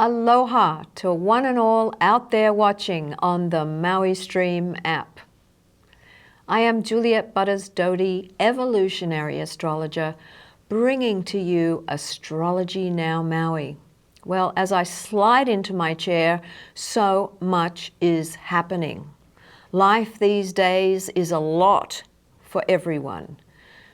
Aloha to one and all out there watching on the Maui Stream app. I am Juliet Butters Doty, evolutionary astrologer, bringing to you Astrology Now Maui. Well, as I slide into my chair, so much is happening. Life these days is a lot for everyone.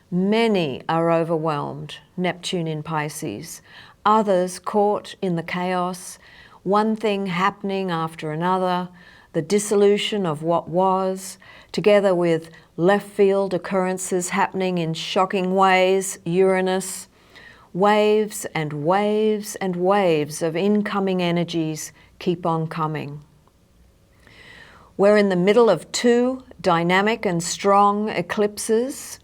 Many are overwhelmed, Neptune in Pisces. Others caught in the chaos, one thing happening after another, the dissolution of what was, together with left field occurrences happening in shocking ways, Uranus, waves and waves and waves of incoming energies keep on coming. We're in the middle of two dynamic and strong eclipses.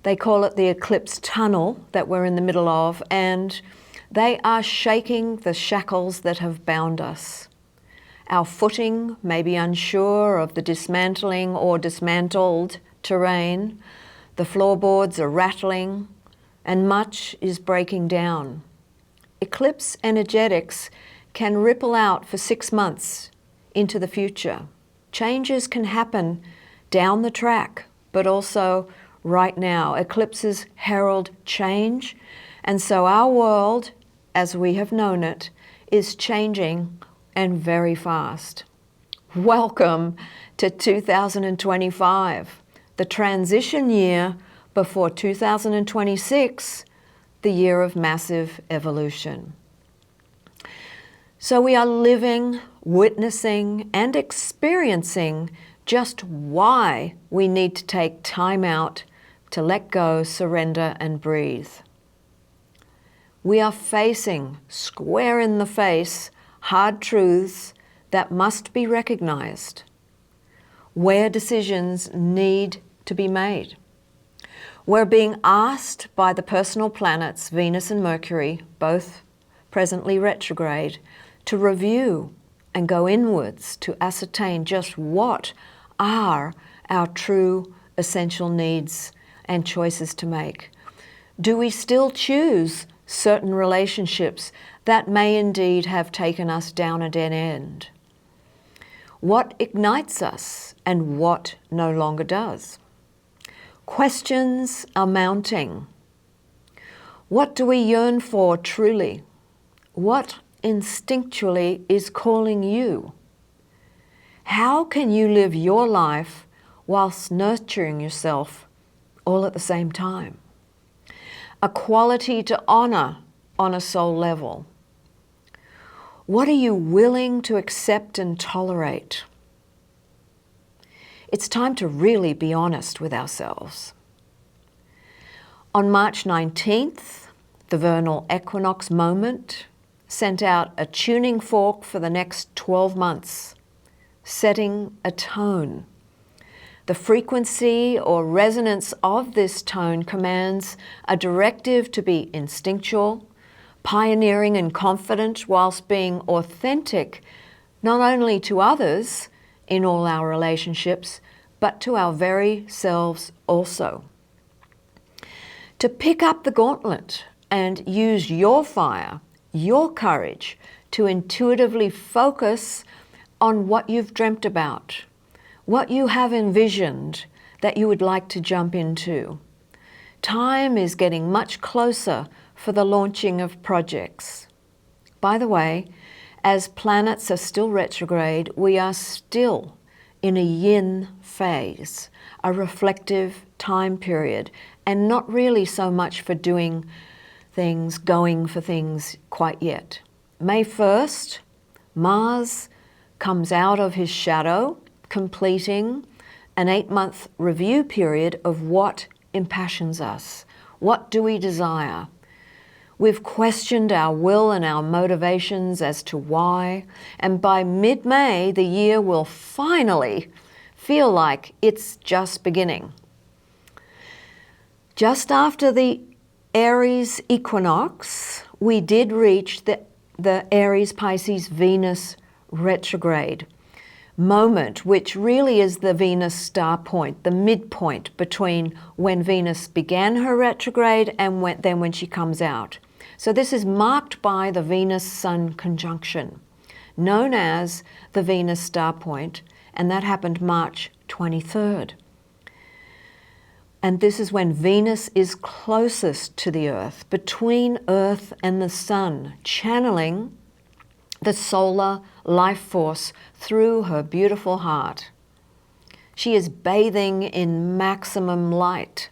They call it the eclipse tunnel that we're in the middle of, and they are shaking the shackles that have bound us. Our footing may be unsure of the dismantling or dismantled terrain. The floorboards are rattling, and much is breaking down. Eclipse energetics can ripple out for 6 months into the future. Changes can happen down the track, but also right now. Eclipses herald change, and so our world, as we have known it, is changing and very fast. Welcome to 2025, the transition year before 2026, the year of massive evolution. So we are living, witnessing, and experiencing just why we need to take time out to let go, surrender, and breathe. We are facing, square in the face, hard truths that must be recognized, where decisions need to be made. We're being asked by the personal planets, Venus and Mercury, both presently retrograde, to review and go inwards to ascertain just what are our true essential needs and choices to make. Do we still choose certain relationships that may indeed have taken us down a dead end? What ignites us and what no longer does? Questions are mounting. What do we yearn for truly? What instinctually is calling you? How can you live your life whilst nurturing yourself all at the same time? A quality to honor on a soul level. What are you willing to accept and tolerate? It's time to really be honest with ourselves. On March 19th, the vernal equinox moment sent out a tuning fork for the next 12 months, setting a tone. The frequency or resonance of this tone commands a directive to be instinctual, pioneering and confident whilst being authentic, not only to others in all our relationships, but to our very selves also. To pick up the gauntlet and use your fire, your courage, to intuitively focus on what you've dreamt about, what you have envisioned that you would like to jump into. Time is getting much closer for the launching of projects. By the way, as planets are still retrograde, we are still in a yin phase, a reflective time period, and not really so much for doing things, going for things quite yet. May 1st, Mars comes out of his shadow, completing an 8-month review period of what impassions us. What do we desire? We've questioned our will and our motivations as to why, and by mid-May, the year will finally feel like it's just beginning. Just after the Aries equinox, we did reach the Aries-Pisces Venus retrograde moment, which really is the Venus star point, the midpoint between when Venus began her retrograde and when she comes out. So this is marked by the Venus-Sun conjunction, known as the Venus star point, and that happened March 23rd. And this is when Venus is closest to the Earth, between Earth and the Sun, channeling the solar life force through her beautiful heart. She is bathing in maximum light.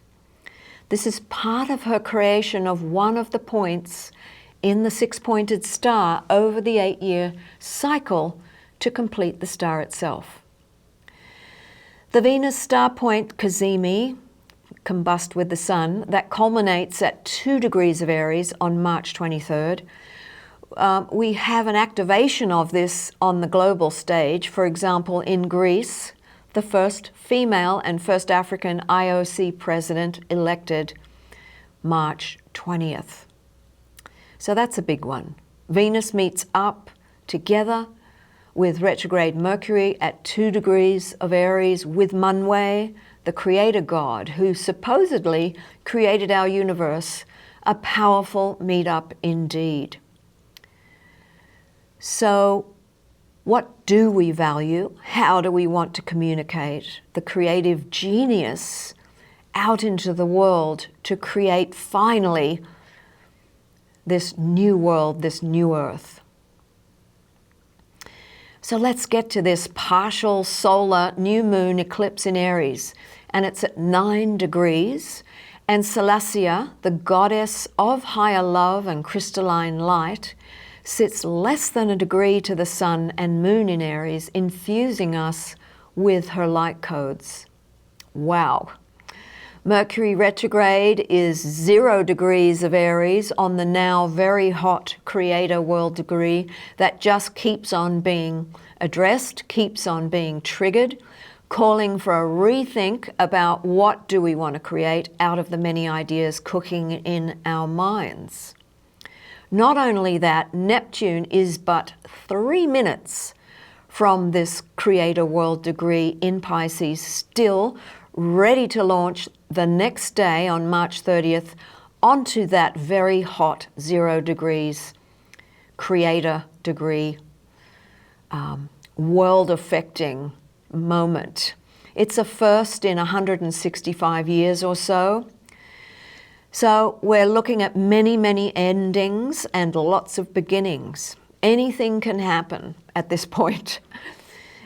This is part of her creation of one of the points in the six-pointed star over the 8-year cycle to complete the star itself. The Venus star point Cazimi, combust with the Sun, that culminates at 2 degrees of Aries on March 23rd. We have an activation of this on the global stage. For example, in Greece, the first female and first African IOC president elected March 20th. So that's a big one. Venus meets up together with retrograde Mercury at 2 degrees of Aries with Manwe, the creator god who supposedly created our universe, a powerful meetup indeed. So what do we value? How do we want to communicate the creative genius out into the world to create finally this new world, this new earth? So let's get to this partial solar new moon eclipse in Aries, and it's at 9 degrees, and Celestia, the goddess of higher love and crystalline light, sits less than a degree to the Sun and Moon in Aries, infusing us with her light codes. Wow. Mercury retrograde is 0 degrees of Aries on the now very hot creator world degree that just keeps on being addressed, keeps on being triggered, calling for a rethink about what do we want to create out of the many ideas cooking in our minds. Not only that, Neptune is but 3 minutes from this creator world degree in Pisces, still ready to launch the next day on March 30th onto that very hot 0 degrees creator degree world-affecting moment. It's a first in 165 years or so. So we're looking at many, many endings and lots of beginnings. Anything can happen at this point,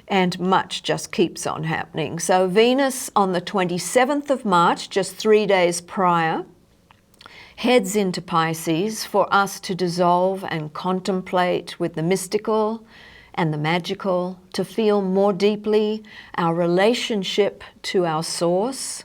and much just keeps on happening. So Venus on the 27th of March, just 3 days prior, heads into Pisces for us to dissolve and contemplate with the mystical and the magical, to feel more deeply our relationship to our source,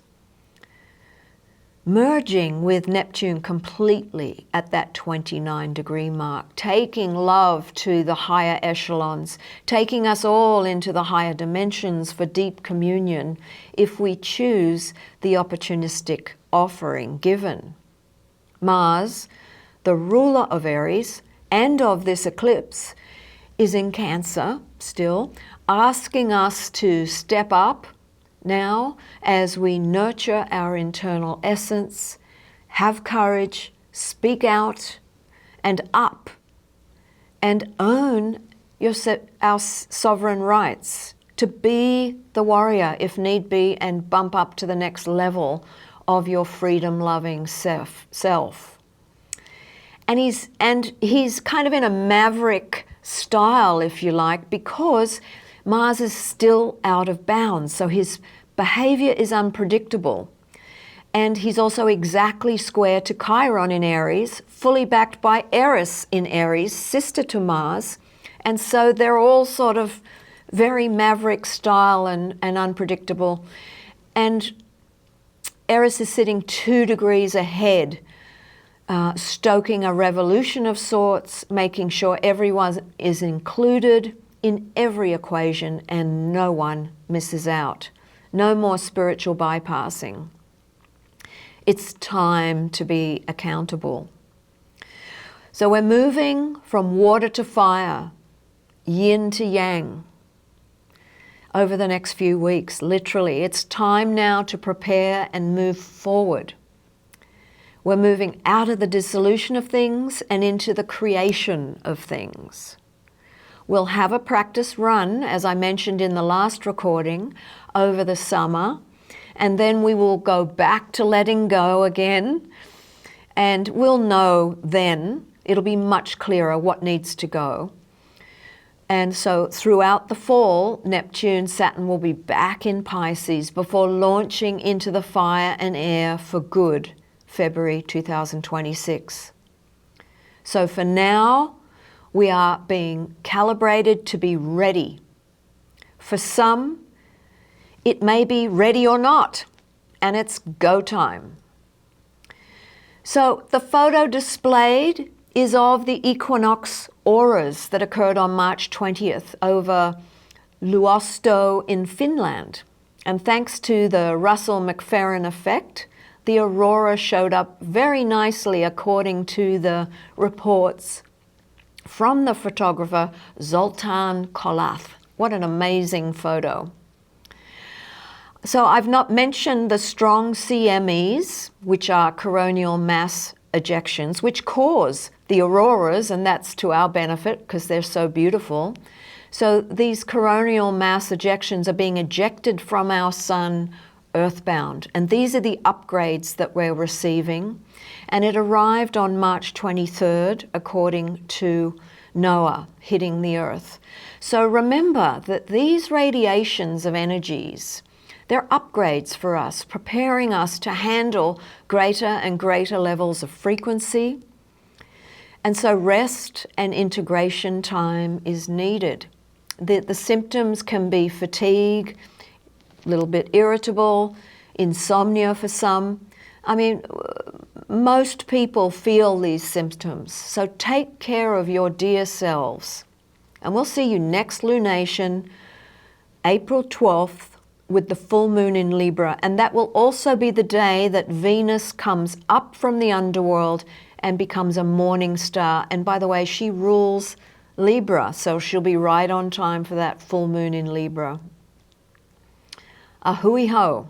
merging with Neptune completely at that 29-degree mark, taking love to the higher echelons, taking us all into the higher dimensions for deep communion if we choose the opportunistic offering given. Mars, the ruler of Aries and of this eclipse, is in Cancer still, asking us to step up now as we nurture our internal essence, have courage, speak out and up, and own our sovereign rights to be the warrior if need be and bump up to the next level of your freedom-loving self. And he's kind of in a maverick style, if you like, because Mars is still out of bounds, so his behavior is unpredictable. And he's also exactly square to Chiron in Aries, fully backed by Eris in Aries, sister to Mars. And so they're all sort of very maverick style and unpredictable. And Eris is sitting 2 degrees ahead, stoking a revolution of sorts, making sure everyone is included in every equation and no one misses out. No more spiritual bypassing. It's time to be accountable. So we're moving from water to fire, yin to yang, over the next few weeks, literally. It's time now to prepare and move forward. We're moving out of the dissolution of things and into the creation of things. We'll have a practice run, as I mentioned in the last recording, over the summer, and then we will go back to letting go again, and we'll know then, it'll be much clearer what needs to go. And so throughout the fall, Neptune, Saturn will be back in Pisces before launching into the fire and air for good, February 2026. So for now, we are being calibrated to be ready. For some, it may be ready or not, and it's go time. So the photo displayed is of the equinox auras that occurred on March 20th over Luosto in Finland. And thanks to the Russell-McFerrin effect, the aurora showed up very nicely according to the reports from the photographer Zoltan Kolath. What an amazing photo. So I've not mentioned the strong CMEs, which are coronal mass ejections, which cause the auroras, and that's to our benefit because they're so beautiful. So these coronal mass ejections are being ejected from our sun earthbound, and these are the upgrades that we're receiving. And it arrived on March 23rd, according to Noah, hitting the earth. So remember that these radiations of energies, they're upgrades for us, preparing us to handle greater and greater levels of frequency. And so rest and integration time is needed. The symptoms can be fatigue, a little bit irritable, insomnia for some. I mean, most people feel these symptoms. So take care of your dear selves. And we'll see you next lunation, April 12th, with the full moon in Libra, and that will also be the day that Venus comes up from the underworld and becomes a morning star. And by the way, she rules Libra, so she'll be right on time for that full moon in Libra. A hui ho.